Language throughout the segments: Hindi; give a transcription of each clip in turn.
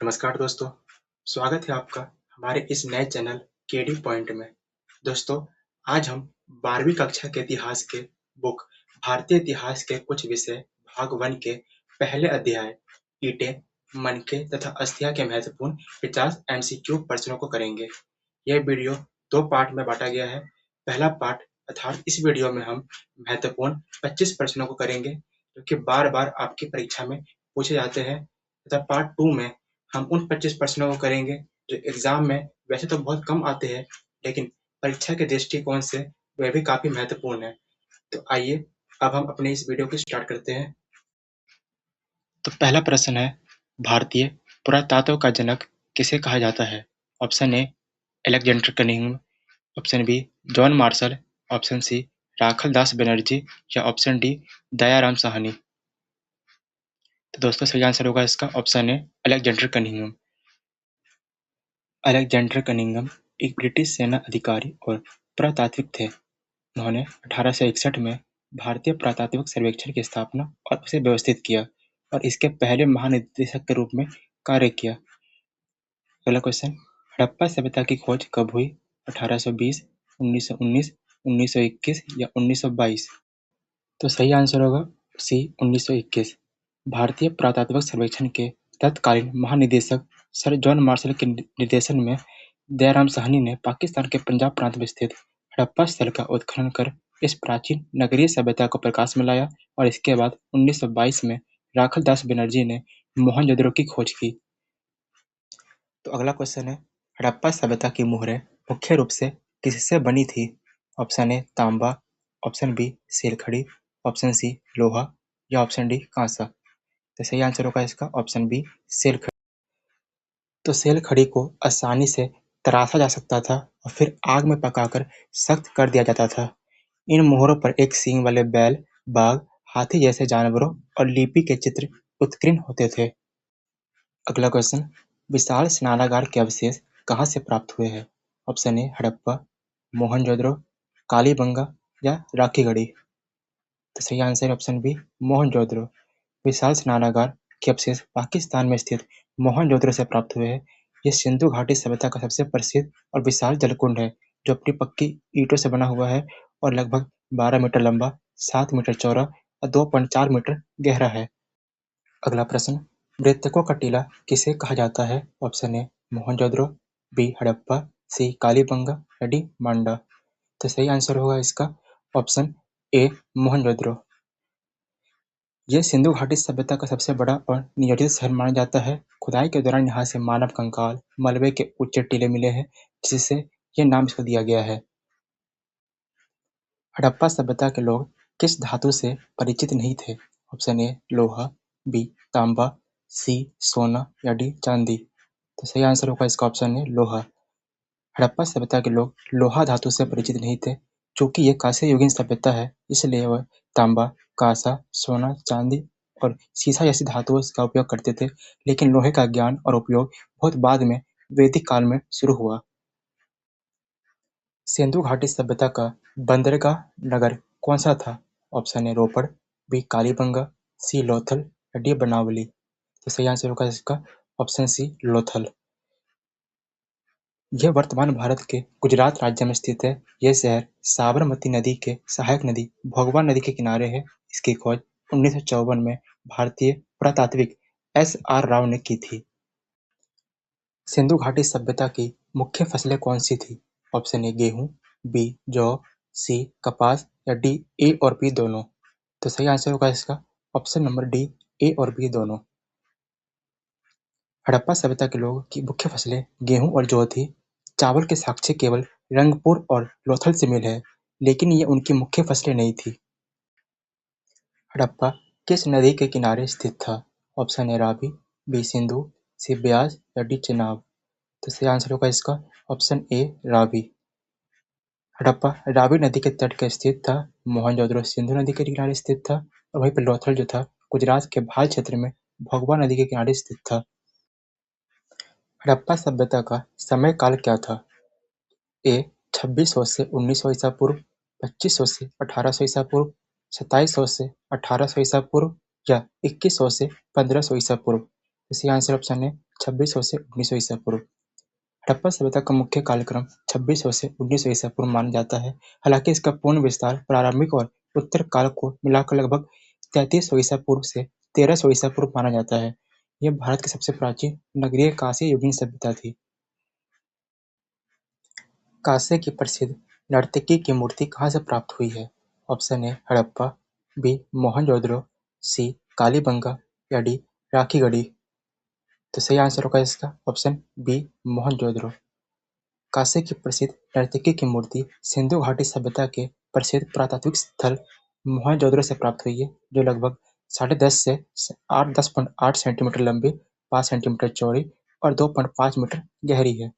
नमस्कार दोस्तों, स्वागत है आपका हमारे इस नए चैनल केडी पॉइंट में। दोस्तों, आज हम 12वीं कक्षा के इतिहास के बुक भारतीय इतिहास के कुछ विषय भाग 1 के पहले अध्याय ईंटें, मनके तथा अस्थियां के महत्वपूर्ण 50 एमसीक्यू प्रश्नों को करेंगे। यह वीडियो 2 पार्ट में बांटा गया है। पहला पार्ट अर्थात इस वीडियो में हम महत्वपूर्ण 25 प्रश्नों को करेंगे जो कि बार-बार आपकी परीक्षा में पूछे जाते हैं तथा पार्ट 2 में हम उन 25 प्रश्नों को करेंगे जो एग्जाम में वैसे तो बहुत कम आते हैं, लेकिन परीक्षा के दृष्टिकोण से वे भी काफी महत्वपूर्ण है। तो आइए अब हम अपने इस वीडियो को स्टार्ट करते हैं। तो पहला प्रश्न है, भारतीय पुरातत्व का जनक किसे कहा जाता है? Option A Alexander Cunningham, option B John Marshall, option C Rakhal Das Banerjee या ऑप्शन डी दयाराम साहनी। तो दोस्तों सही आंसर होगा इसका option A Alexander Cunningham. Alexander Cunningham एक ब्रिटिश सेना अधिकारी और पुरातात्विक थे। उन्होंने 1861 में भारतीय पुरातात्विक सर्वेक्षण की स्थापना और उसे व्यवस्थित किया और इसके पहले महानिदेशक के रूप में कार्य किया। अगला क्वेश्चन, हड़प्पा सभ्यता की खोज कब हुई? 1820, 1919, 1921 या 1922? तो सही आंसर होगा सी 1921। भारतीय पुरातात्विक सर्वेक्षण के तत्कालीन महानिदेशक सर जॉन मार्शल के निर्देशन में दयाराम साहनी ने पाकिस्तान के पंजाब प्रांत में स्थित हड़प्पा स्थल का उत्खनन कर इस प्राचीन नगरीय सभ्यता को प्रकाश में लाया और इसके बाद 1922 में राखाल दास बनर्जी ने मोहनजोदड़ो की खोज की। तो अगला क्वेश्चन है, हड़प्पा सभ्यता की मुहरें मुख्य रूप से किससे बनी थी? ऑप्शन ए तांबा, ऑप्शन बी सेलखड़ी, ऑप्शन सी लोहा या ऑप्शन डी कांसा। तो सही आंसर होगा इसका ऑप्शन बी सेलखड़ी। तो सेलखड़ी को आसानी से तराशा जा सकता था और फिर आग में पकाकर सख्त कर दिया जाता था। इन मोहरों पर एक सींग वाले बैल, बाघ, हाथी जैसे जानवरों और लिपि के चित्र उत्कीर्ण होते थे। अगला क्वेश्चन, विशाल स्नानागार के अवशेष कहाँ से प्राप्त हुए हैं? ऑप्शन ए हड़प्पा, मोहनजोदड़ो, कालीबंगा या राखीगढ़ी। तो सही आंसर ऑप्शन बी मोहनजोदड़ो। विशाल स्नानागार के अवशेष पाकिस्तान में स्थित मोहनजोदड़ो से प्राप्त हुए हैं। ये सिंधु घाटी सभ्यता का सबसे प्रसिद्ध और विशाल जलकुंड है जो अपनी पक्की ईंटों से बना हुआ है और लगभग 12 मीटर लंबा, 7 मीटर चौड़ा और 2.4 मीटर गहरा है। अगला प्रश्न, मृतकों का टीला किसे कहा जाता है? Option A Mohenjodaro, B Harappa, C Kalibanga या डी मांडा। तो सही आंसर होगा इसका ऑप्शन ए मोहनजोदड़ो। यह सिंधु घाटी सभ्यता का सबसे बड़ा और नियोजित शहर माना जाता है। खुदाई के दौरान यहाँ से मानव कंकाल, मलबे के ऊंचे टीले मिले हैं जिससे यह नाम इसको दिया गया है। हड़प्पा सभ्यता के लोग किस धातु से परिचित नहीं थे? ऑप्शन ए लोहा, बी तांबा, सी सोना या डी चांदी। तो सही आंसर होगा इसका ऑप्शन ए लोहा। हड़प्पा सभ्यता के लोग लोहा धातु से परिचित नहीं थे। चूंकि ये कांस्य युगीन सभ्यता है, इसलिए वह तांबा, कांसा, सोना, चांदी और सीसा जैसी धातुओं का उपयोग करते थे, लेकिन लोहे का ज्ञान और उपयोग बहुत बाद में वैदिक काल में शुरू हुआ। सिंधु घाटी सभ्यता का बंदरगाह नगर कौन सा था? Option A Ropar, B Kalibanga, C Lothal या डी बनावली। तो सही आंसर होगा इसका ऑप्शन सी लोथल। यह वर्तमान भारत के गुजरात राज्य में स्थित है। यह शहर साबरमती नदी के सहायक नदी भोगवा नदी के किनारे है। इसकी खोज 1954 में भारतीय पुरातात्विक एस आर राव ने की थी। सिंधु घाटी सभ्यता की मुख्य फसलें कौन सी थी? ऑप्शन ए गेहूं, बी जौ, सी कपास या डी ए और बी दोनों। तो सही आंसर होगा इसका ऑप्शन नंबर डी ए और बी दोनों। हड़प्पा सभ्यता के लोगों की मुख्य फसलें गेहूं और जौ थी। चावल के साक्ष्य केवल रंगपुर और लोथल से मिले हैं, लेकिन ये उनकी मुख्य फसलें नहीं थी। हड़प्पा किस नदी के किनारे स्थित था? Option A Ravi, B Sindhu, C Beas या डी चेनाब। तो सही आंसर होगा इसका ऑप्शन ए रावी। हड़प्पा रावी नदी के तट पर स्थित था। मोहनजोदड़ो सिंधु नदी के किनारे स्थित था और वहीं पर लोथल जो था गुजरात के भाल क्षेत्र में भोगवा नदी के किनारे स्थित था। हड़प्पा सभ्यता का समय काल क्या था? ए 2600 से 1900 ईसा पूर्व, 2500 से 1800 ईसा पूर्व, 2700 से 1800 ईसा पूर्व या 2100 से 1500 ईसा पूर्व। इसका आंसर ऑप्शन है 2600 से 1900 ईसा पूर्व। हड़प्पा सभ्यता का मुख्य कालक्रम 2600 से 1900 ईसा पूर्व माना जाता है। हालांकि इसका पूर्ण विस्तार प्रारंभिक और उत्तर काल को मिलाकर लगभग 3300 ईसा पूर्व से 1300 ईसा पूर्व माना जाता है। यह भारत की सबसे प्राचीन नगरीय कांस्य युगीन सभ्यता थी। कांस्य की प्रसिद्ध नर्तकी की मूर्ति कहाँ से प्राप्त हुई है? Option A Harappa, B Mohenjodaro, C Kalibanga या डी राखीगढ़ी। तो सही आंसर होगा इसका ऑप्शन बी मोहनजोदड़ो। कांस्य की प्रसिद्ध नर्तकी की मूर्ति सिंधु घाटी सभ्यता के प्रसिद्ध पुरातात्विक स्थल मोहनजोदड़ो से प्राप्त हुई है, जो लगभग 10.5 से 10.8 सेंटीमीटर लंबी, 5 सेंटीमीटर चौड़ी और 2.5 मीटर गहरी है।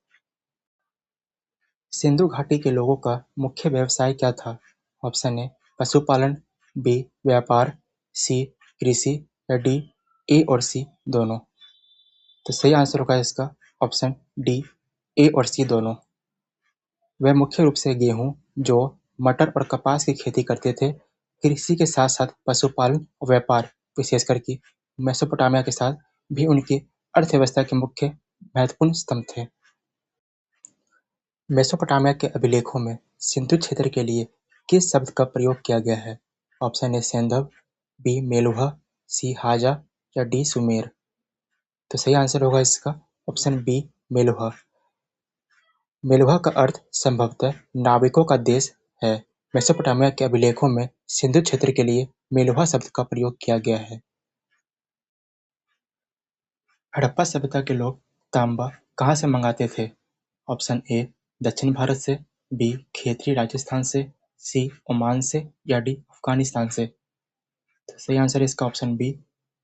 सिंधु घाटी के लोगों का मुख्य व्यवसाय क्या था? ऑप्शन ए पशुपालन, बी व्यापार, सी कृषि या डी ए और सी दोनों। तो सही आंसर होगा इसका ऑप्शन डी ए और सी दोनों। वे मुख्य रूप से गेहूं, जौ, मटर और कपास की खेती करते थे। कृषि के साथ साथ पशुपालन और व्यापार, विशेषकर कि मेसोपोटामिया के साथ भी उनकी अर्थव्यवस्था के मुख्य महत्वपूर्ण स्तंभ थे। मेसोपोटामिया के अभिलेखों में सिंधु क्षेत्र के लिए किस शब्द का प्रयोग किया गया है? ऑप्शन ए सेंधव, बी मेलुहा, सी हाजा या डी सुमेर। तो सही आंसर होगा इसका ऑप्शन बी मेलुहा। मेलुहा का अर्थ संभवतः नाविकों का देश है। मेसोपोटामिया के अभिलेखों में सिंधु क्षेत्र के लिए मेलुहा शब्द का प्रयोग किया गया है। हड़प्पा सभ्यता के लोग तांबा कहाँ से मंगाते थे? ऑप्शन ए दक्षिण भारत से, बी खेतरी राजस्थान से, सी ओमान से या डी अफगानिस्तान से। तो सही आंसर है इसका ऑप्शन बी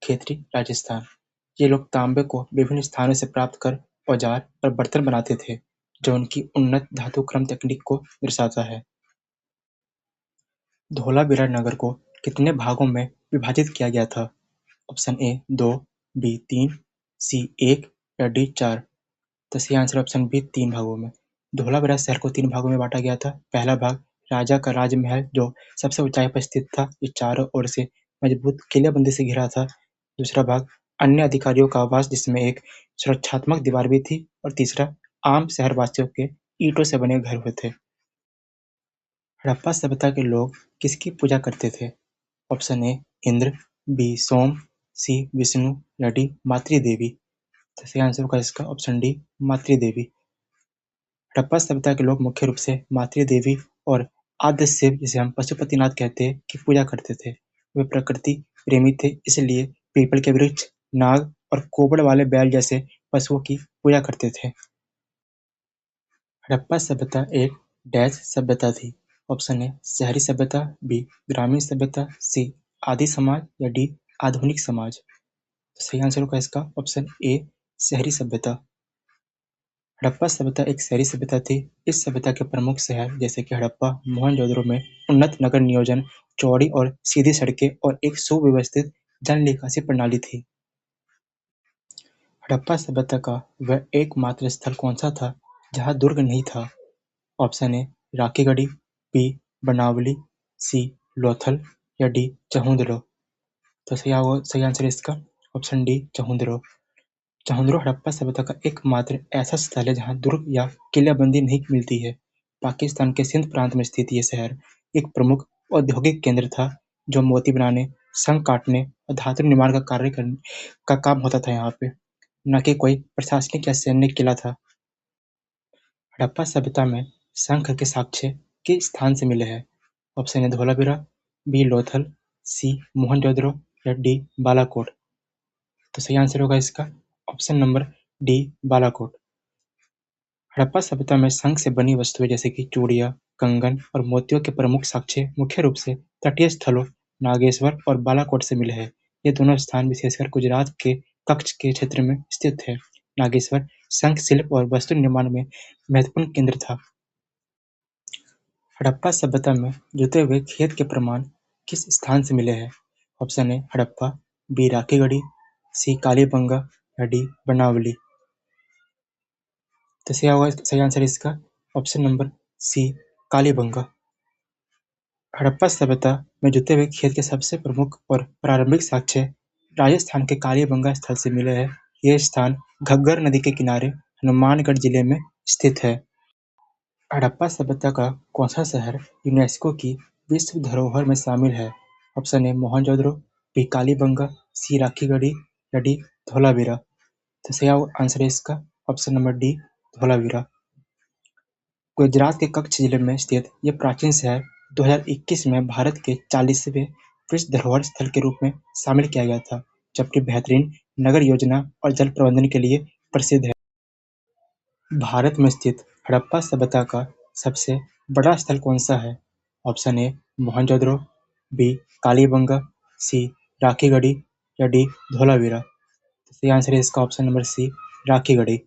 खेतरी राजस्थान। ये लोग तांबे को विभिन्न स्थानों से प्राप्त कर औजार और बर्तन बनाते थे, जो उनकी उन्नत धातु क्रम तकनीक को दर्शाता है। धोलावीरा नगर को कितने भागों में विभाजित किया गया था? ऑप्शन ए 2, बी 3, सी 1 या डी 4। तो सही आंसर ऑप्शन बी 3 भागों में। धोलावीरा शहर को 3 भागों में बांटा गया था। पहला भाग राजा का राजमहल, जो सबसे ऊंचाई पर स्थित था, ये चारों ओर से मजबूत किलेबंदी से घिरा था। दूसरा भाग अन्य अधिकारियों का आवास, जिसमें एक सुरक्षात्मक दीवार भी थी, और तीसरा आम शहरवासियों के ईंटों से बने घर हुए थे। हड़प्पा सभ्यता के लोग किसकी पूजा करते थे? ऑप्शन ए इंद्र, बी सोम, सी विष्णु या डी मातृ देवी। तो सही आंसर होगा इसका ऑप्शन डी मातृ देवी। हड़प्पा सभ्यता के लोग मुख्य रूप से मातृ देवी और आद्य शिव, जिसे हम पशुपतिनाथ कहते हैं, की पूजा करते थे। वे प्रकृति प्रेमी थे, इसलिए पीपल के वृक्ष, नाग और कोबड़ वाले बैल जैसे पशुओं की पूजा करते थे। हड़प्पा सभ्यता एक डैश सभ्यता थी। ऑप्शन ए शहरी सभ्यता, बी ग्रामीण सभ्यता, सी आदि समाज या डी आधुनिक समाज। तो सही आंसर होगा इसका ऑप्शन ए शहरी सभ्यता। हड़प्पा सभ्यता एक शहरी सभ्यता थी। इस सभ्यता के प्रमुख शहर जैसे कि हड़प्पा, मोहनजोदड़ो में उन्नत नगर नियोजन, चौड़ी और सीधी सड़कें और एक सुव्यवस्थित जल निकासी प्रणाली थी। हड़प्पा सभ्यता का वह एकमात्र स्थल कौन सा था जहाँ दुर्ग नहीं था? ऑप्शन ए राखीगढ़ी, बी बनावली, सी लोथल या डी चहुंदरो। तो सही आंसर है इसका ऑप्शन डी चहुंदरो। चहुंदरो हड़प्पा सभ्यता का एकमात्र ऐसा स्थल है जहाँ दुर्ग या किलेबंदी नहीं मिलती है। पाकिस्तान के सिंध प्रांत में स्थित ये शहर एक प्रमुख औद्योगिक केंद्र था, जो मोती बनाने, संग काटने और धातु निर्माण का कार्य करने का काम होता था यहाँ पे, न कि कोई प्रशासनिक या सैन्य किला था। हड़प्पा सभ्यता में शंख के साक्ष्य किस स्थान से मिले हैं? Option A Dholavira, B Lothal, C Mohenjodaro या डी बालाकोट। तो सही आंसर होगा इसका option number D Balakot. Harappa सभ्यता में शंख से बनी वस्तुएं जैसे कि चूड़ियां, कंगन और मोतियों के प्रमुख साक्ष्य मुख्य रूप से तटीय स्थलों नागेश्वर और बालाकोट से मिले हैं। ये दोनों स्थान विशेषकर गुजरात के कच्छ के क्षेत्र में स्थित है। नागेश्वर शंख शिल्प और वस्तु निर्माण में महत्वपूर्ण केंद्र था। हड़प्पा सभ्यता में जुते हुए खेत के प्रमाण किस स्थान से मिले हैं? Option A Harappa, B Rakhigarhi, C Kalibanga या डी बनावली। तो सही आंसर इसका option number C Kalibanga. Harappa सभ्यता में जुते हुए खेत के सबसे प्रमुख और प्रारंभिक साक्ष्य राजस्थान के कालीबंगा स्थल से मिले हैं। ये स्थान घग्गर नदी के किनारे हनुमानगढ़ जिले में स्थित है। हड़प्पा सभ्यता का कौन-सा शहर यूनेस्को की विश्व धरोहर में शामिल है? Option A Mohenjodaro, B Kalibanga, C Rakhigarhi या डी धोलावीरा। तो सही आंसर है इसका option number D Dholavira. Gujarat के कच्छ जिले में स्थित ये प्राचीन शहर 2021 में भारत के 40वें विश्व धरोहर स्थल के रूप में शामिल किया गया था, जबकि बेहतरीन नगर योजना और जल प्रबंधन के लिए प्रसिद्ध है। भारत में स्थित हड़प्पा सभ्यता का सबसे बड़ा स्थल कौन सा है? Option A Mohenjodaro, B Kalibanga, C Rakhigarhi या डी धोलावीरा। तो सही आंसर है इसका ऑप्शन नंबर सी राखीगढ़ी।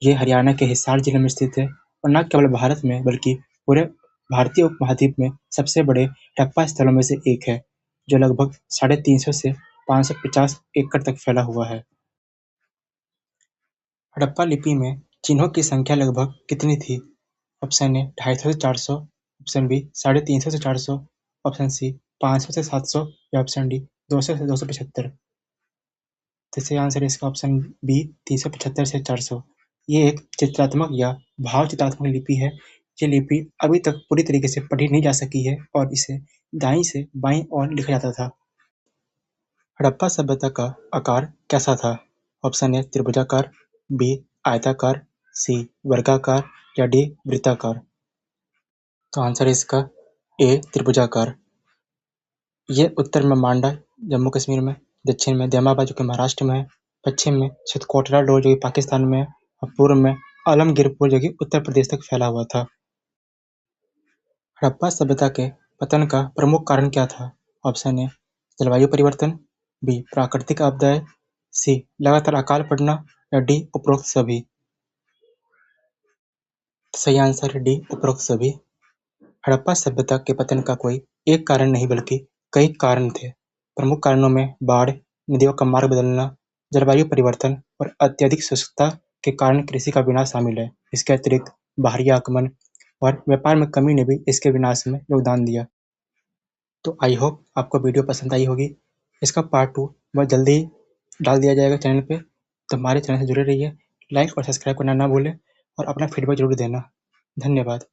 ये हरियाणा के हिसार जिले में स्थित है और न केवल भारत में बल्कि पूरे भारतीय उपमहाद्वीप में सबसे बड़े हड़प्पा स्थलों में से एक है, जो लगभग 350 से 550 एकड़ तक फैला हुआ है। हड़प्पा लिपि में चिन्हों की संख्या लगभग कितनी थी? ऑप्शन ए 250 से 400, ऑप्शन बी 350 से 400, ऑप्शन सी 500 से 700 या ऑप्शन डी 200 से 275। तो सही आंसर है इसका ऑप्शन बी 375 से 400। ये एक चित्रात्मक या भाव चित्रात्मक लिपि है। ये लिपि अभी तक पूरी तरीके से पढ़ी नहीं जा सकी है और इसे दाईं से बाईं ओर लिखा जाता था। हड़प्पा सभ्यता का आकार कैसा था? ऑप्शन ए त्रिभुजाकार, बी आयताकार, सी वर्गाकार या डी वृत्ताकार। तो आंसर है इसका ए त्रिभुजाकार। ये उत्तर में मांडा जम्मू कश्मीर में, दक्षिण में दैमाबाद जो कि महाराष्ट्र में है, पश्चिम में सतकोटरा डोर जो कि पाकिस्तान में है और पूर्व में आलमगीरपुर जो कि उत्तर प्रदेश तक फैला हुआ था। हड़प्पा सभ्यता के पतन का प्रमुख कारण क्या था? ऑप्शन ए जलवायु परिवर्तन, बी प्राकृतिक आपदाएं, सी लगातार अकाल पड़ना या डी उपरोक्त सभी। सही आंसर है डी उपरोक्त सभी। हड़प्पा सभ्यता के पतन का कोई एक कारण नहीं बल्कि कई कारण थे। प्रमुख कारणों में बाढ़, नदियों का मार्ग बदलना, जलवायु परिवर्तन और अत्यधिक शुष्कता के कारण कृषि का विनाश शामिल है। इसके अतिरिक्त बाहरी आक्रमण और व्यापार में कमी ने भी इसके विनाश में योगदान दिया। तो आई होप आपको वीडियो पसंद आई होगी। इसका पार्ट 2 बहुत जल्दी ही डाल दिया जाएगा चैनल पे। तो हमारे चैनल से जुड़े रहिए, लाइक और सब्सक्राइब करना ना भूलें और अपना फीडबैक जरूर देना। धन्यवाद।